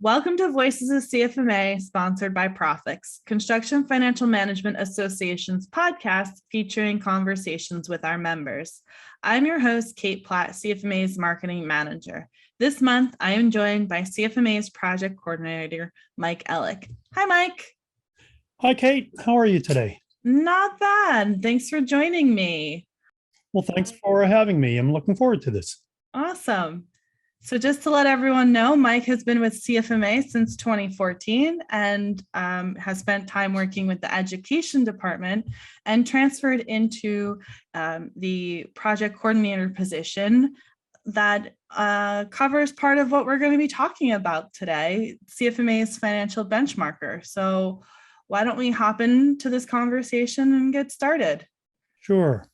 Welcome to Voices of CFMA, sponsored by Profix, Construction Financial Management Association's podcast featuring conversations with our members. I'm your host, Kate Platt, CFMA's marketing manager. This month, I am joined by CFMA's project coordinator, Mike Elek. Hi, Mike. Hi, Kate. How are you today? Not bad. Thanks for joining me. Well, thanks for having me. I'm looking forward to this. Awesome. So just to let everyone know, Mike has been with CFMA since 2014 and has spent time working with the education department and transferred into the project coordinator position that covers part of what we're going to be talking about today, CFMA's financial benchmarker. So why don't we hop into this conversation and get started? Sure.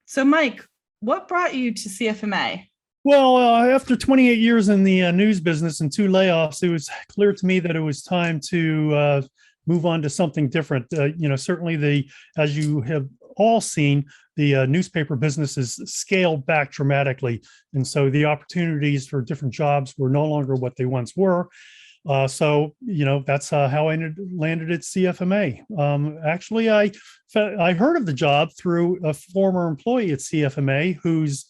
So Mike, what brought you to CFMA? Well, after 28 years in the news business and 2 layoffs, it was clear to me that it was time to move on to something different. Certainly as you have all seen, the newspaper business is scaled back dramatically. And so the opportunities for different jobs were no longer what they once were. That's how I landed at CFMA. Actually, I heard of the job through a former employee at CFMA whose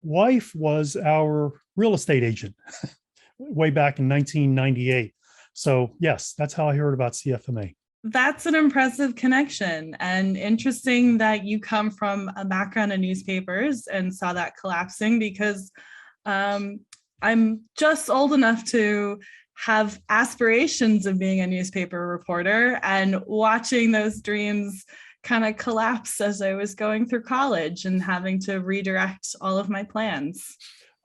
wife was our real estate agent way back in 1998. So yes, that's how I heard about CFMA. That's an impressive connection, and interesting that you come from a background in newspapers and saw that collapsing, because I'm just old enough to have aspirations of being a newspaper reporter, and watching those dreams kind of collapse as I was going through college and having to redirect all of my plans.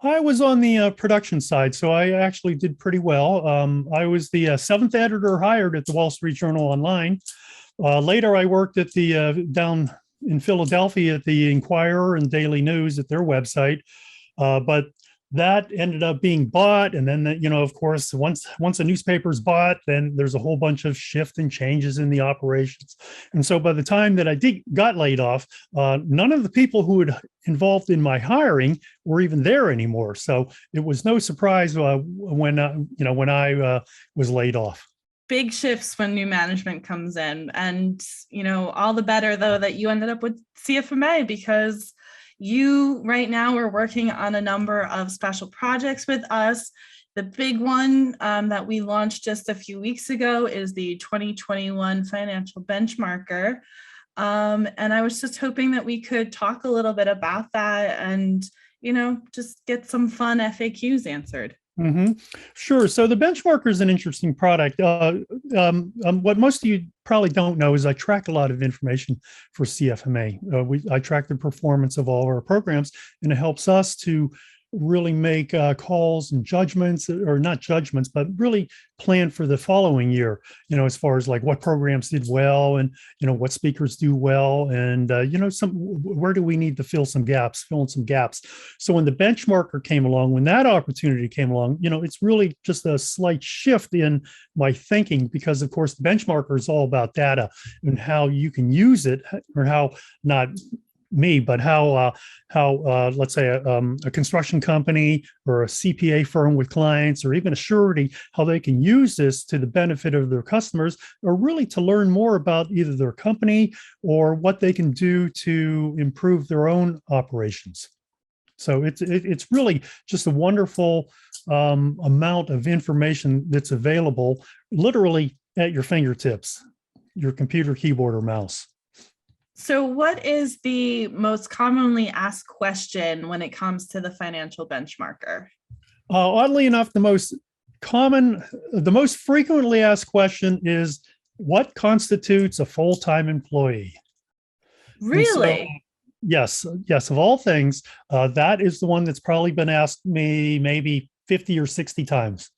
I was on the production side, so I actually did pretty well. I was the 7th editor hired at the Wall Street Journal Online. Later, I worked at the down in Philadelphia at the Inquirer and Daily News at their website. But that ended up being bought. And then, of course, once a newspaper is bought, then there's a whole bunch of shift and changes in the operations. And so by the time that I got laid off, none of the people who had involved in my hiring were even there anymore. So it was no surprise when I was laid off. Big shifts when new management comes in. And, all the better, though, that you ended up with CFMA, because you right now are working on a number of special projects with us. The big one that we launched just a few weeks ago is the 2021 financial benchmarker. And I was just hoping that we could talk a little bit about that and, just get some fun FAQs answered. Mm-hmm. Sure. So the benchmarker is an interesting product. What most of you probably don't know is I track a lot of information for CFMA. I track the performance of all of our programs, and it helps us to really make calls and judgments, or not judgments, but really plan for the following year, as far as like what programs did well and, what speakers do well. And, where do we need to fill in some gaps? So when the benchmarker came along, when that opportunity came along, it's really just a slight shift in my thinking, because of course, the benchmarker is all about data and how you can use it, or how not me, but how let's say a construction company or a CPA firm with clients, or even a surety, how they can use this to the benefit of their customers, or really to learn more about either their company or what they can do to improve their own operations. So it's really just a wonderful amount of information that's available literally at your fingertips, your computer, keyboard, or mouse. So what is the most commonly asked question when it comes to the financial benchmarker? Oddly enough, the most frequently asked question is, what constitutes a full-time employee? Really? So, yes, of all things, that is the one that's probably been asked me maybe 50 or 60 times.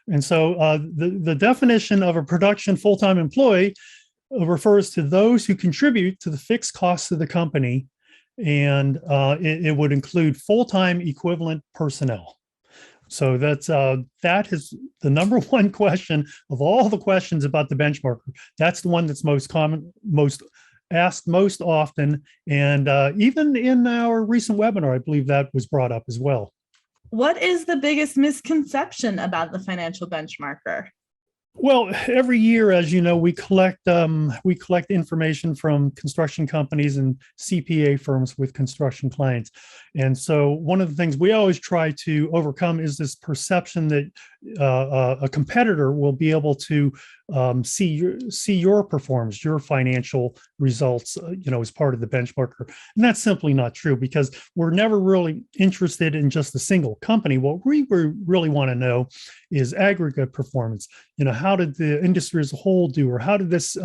And so the definition of a production full-time employee refers to those who contribute to the fixed costs of the company, and it would include full-time equivalent personnel. So that is the number one question of all the questions about the benchmarker. That's the one that's most common, most asked most often, and even in our recent webinar, I believe that was brought up as well. What is the biggest misconception about the financial benchmarker? Well, every year, as you know, we collect information from construction companies and CPA firms with construction clients. And so one of the things we always try to overcome is this perception that a competitor will be able to see your performance, your financial results, as part of the benchmarker. And that's simply not true, because we're never really interested in just a single company. What we really want to know is aggregate performance. How did the industry as a whole do, or how did this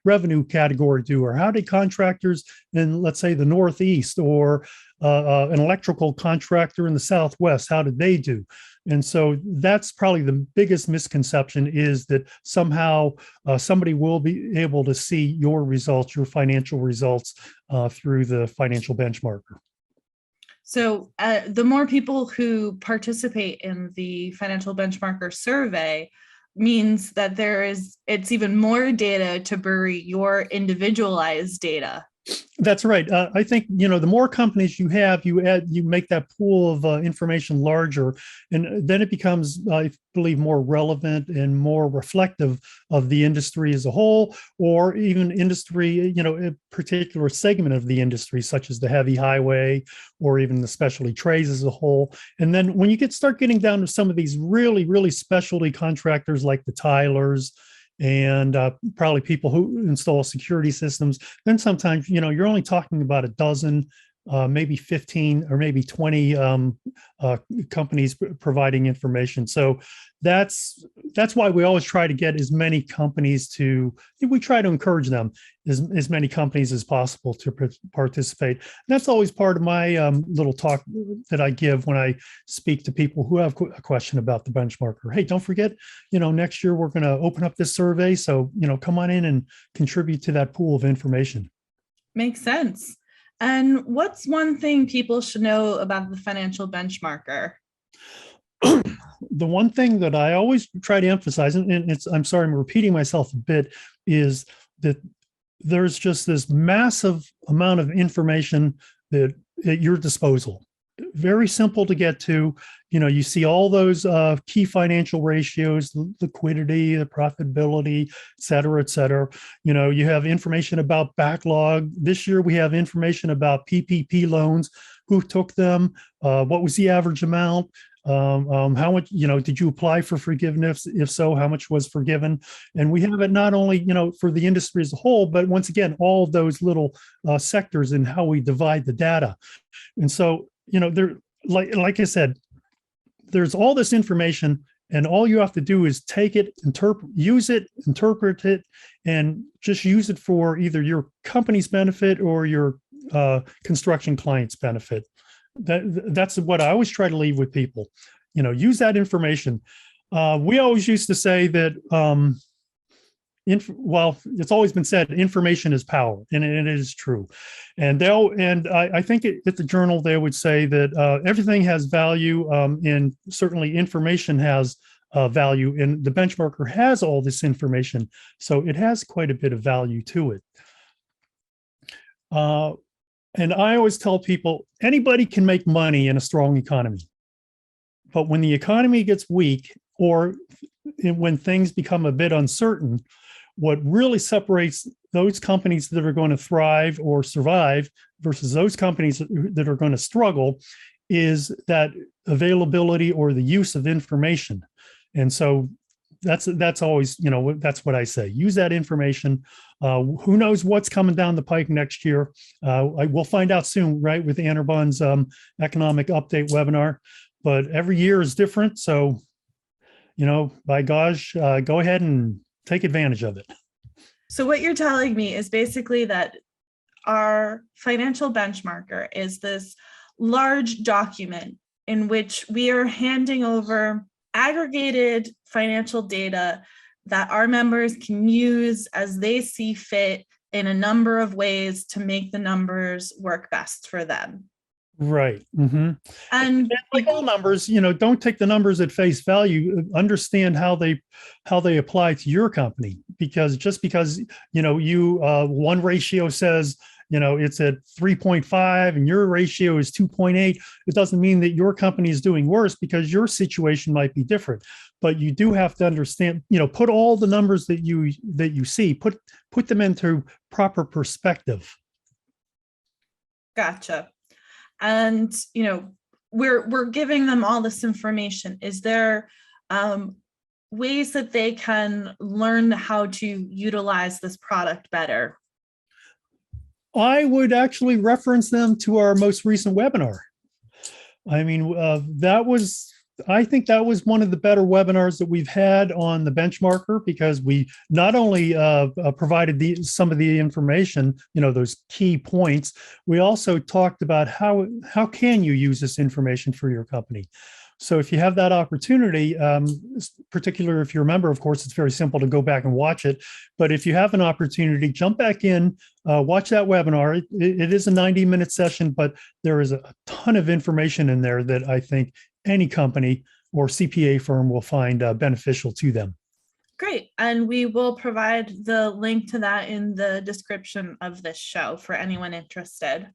revenue category do, or how did contractors in, let's say, the Northeast, or an electrical contractor in the Southwest, how did they do? And so that's probably the biggest misconception, is that somehow somebody will be able to see your results, your financial results, through the financial benchmarker. So the more people who participate in the financial benchmarker survey means that it's even more data to bury your individualized data. That's right. I think, the more companies you have, you make that pool of information larger, and then it becomes, I believe, more relevant and more reflective of the industry as a whole, or even industry, a particular segment of the industry, such as the heavy highway or even the specialty trades as a whole. And then when you start getting down to some of these really, really specialty contractors like the Tylers, and probably people who install security systems, then sometimes, you're only talking about a dozen, maybe 15 or maybe 20 companies providing information. So that's why we always try to get as many companies we try to encourage them, as many companies as possible to participate. And that's always part of my little talk that I give when I speak to people who have a question about the benchmarker. Hey, don't forget, next year we're going to open up this survey. So, come on in and contribute to that pool of information. Makes sense. And what's one thing people should know about the financial benchmarker? The one thing that I always try to emphasize, and I'm sorry, I'm repeating myself a bit, is that there's just this massive amount of information that at your disposal. Very simple to get to. You see all those key financial ratios, the liquidity, the profitability, et cetera, et cetera. You have information about backlog. This year, we have information about PPP loans, who took them, what was the average amount, how much, did you apply for forgiveness? If so, how much was forgiven? And we have it not only, for the industry as a whole, but once again, all of those little sectors and how we divide the data. And so, there, like I said, there's all this information, and all you have to do is take it, use it, interpret it, and just use it for either your company's benefit or your construction client's benefit. That's what I always try to leave with people. Use that information. We always used to say that, it's always been said, information is power, and it is true. And I think at the journal they would say that everything has value, and certainly information has value, and the benchmarker has all this information, so it has quite a bit of value to it. And I always tell people, anybody can make money in a strong economy. But when the economy gets weak, or when things become a bit uncertain, what really separates those companies that are going to thrive or survive versus those companies that are going to struggle is that availability or the use of information. And so that's always, that's what I say. Use that information. Who knows what's coming down the pike next year? We'll find out soon, right, with Anirban's economic update webinar. But every year is different. So, by gosh, go ahead and take advantage of it. So what you're telling me is basically that our financial benchmarker is this large document in which we are handing over aggregated financial data that our members can use as they see fit in a number of ways to make the numbers work best for them. Right. Mm-hmm. And like all numbers, don't take the numbers at face value. Understand how they apply to your company, because just because, one ratio says, it's at 3.5 and your ratio is 2.8, it doesn't mean that your company is doing worse, because your situation might be different. But you do have to understand, put all the numbers that you see, put them into proper perspective. Gotcha. And, we're giving them all this information. Is there ways that they can learn how to utilize this product better? I would actually reference them to our most recent webinar. I mean, I think that was one of the better webinars that we've had on the benchmarker, because we not only provided some of the information, those key points, we also talked about how can you use this information for your company. So if you have that opportunity, particularly if you're a member, of course, it's very simple to go back and watch it. But if you have an opportunity, jump back in, watch that webinar. It is a 90-minute session, but there is a ton of information in there that I think any company or CPA firm will find beneficial to them. Great. And we will provide the link to that in the description of this show for anyone interested.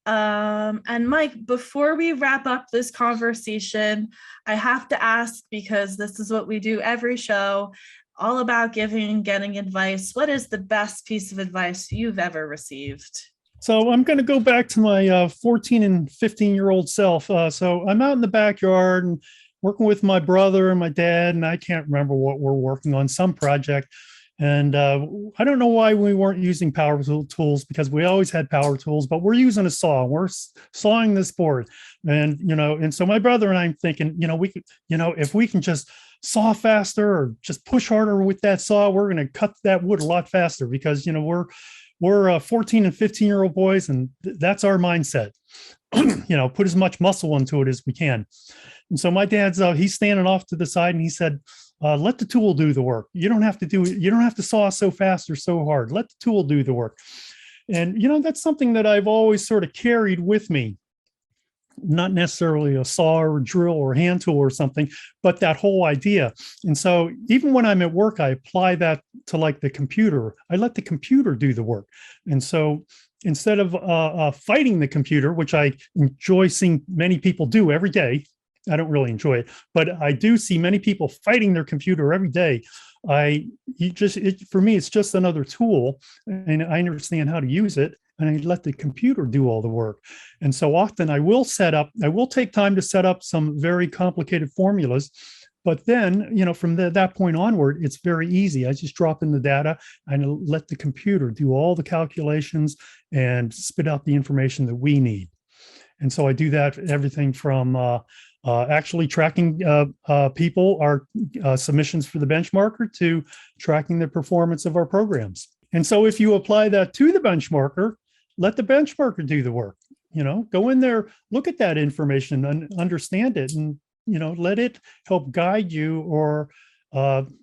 And Mike, before we wrap up this conversation, I have to ask, because this is what we do every show, all about giving and getting advice. What is the best piece of advice you've ever received? So I'm going to go back to my 14 and 15-year-old self. So I'm out in the backyard and working with my brother and my dad, and I can't remember what we're working on, some project. And I don't know why we weren't using power tools, because we always had power tools, but we're using a saw. We're sawing this board. And, and so my brother and I'm thinking, we could, if we can just saw faster or just push harder with that saw, we're going to cut that wood a lot faster, because, we're 14 and 15-year-old boys, and that's our mindset. Put as much muscle into it as we can. And so my dad's, he's standing off to the side, and he said, let the tool do the work. You don't have to saw so fast or so hard. Let the tool do the work. And, that's something that I've always sort of carried with me. Not necessarily a saw or drill or hand tool or something, but that whole idea. And so even when I'm at work, I apply that to like the computer. I let the computer do the work. And so instead of fighting the computer, which I enjoy seeing many people do every day, I don't really enjoy it, but I do see many people fighting their computer every day. For me, it's just another tool, and I understand how to use it, and I let the computer do all the work. And so often I will take time to set up some very complicated formulas, but then, from that point onward, it's very easy. I just drop in the data and let the computer do all the calculations and spit out the information that we need. And so I do that, everything from actually tracking our submissions for the benchmarker to tracking the performance of our programs. And so if you apply that to the benchmarker, let the benchmarker do the work. Go in there, look at that information and understand it, and let it help guide you, or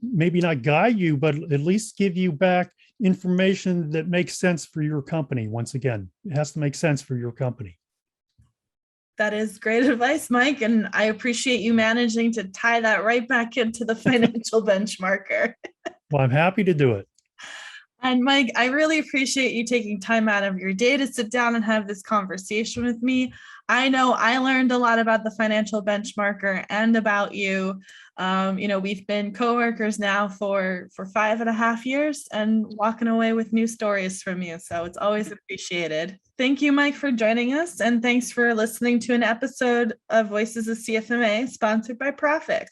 maybe not guide you, but at least give you back information that makes sense for your company. Once again, it has to make sense for your company. That is great advice, Mike. And I appreciate you managing to tie that right back into the financial benchmarker. Well, I'm happy to do it. And Mike, I really appreciate you taking time out of your day to sit down and have this conversation with me. I know I learned a lot about the financial benchmarker and about you. We've been coworkers now for 5.5 years and walking away with new stories from you. So it's always appreciated. Thank you, Mike, for joining us. And thanks for listening to an episode of Voices of CFMA sponsored by Profix.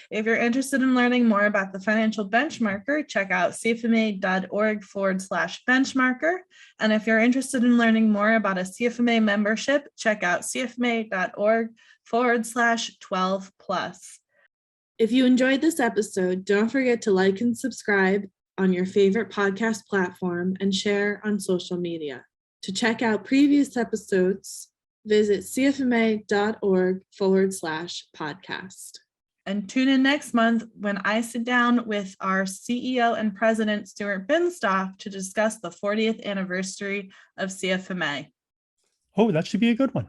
If you're interested in learning more about the financial benchmarker, check out cfma.org/benchmarker. And if you're interested in learning more about a CFMA membership, check out cfma.org/12+. If you enjoyed this episode, don't forget to like and subscribe on your favorite podcast platform and share on social media. To check out previous episodes, visit cfma.org/podcast. And tune in next month when I sit down with our CEO and President, Stuart Binstock, to discuss the 40th anniversary of CFMA. Oh, that should be a good one.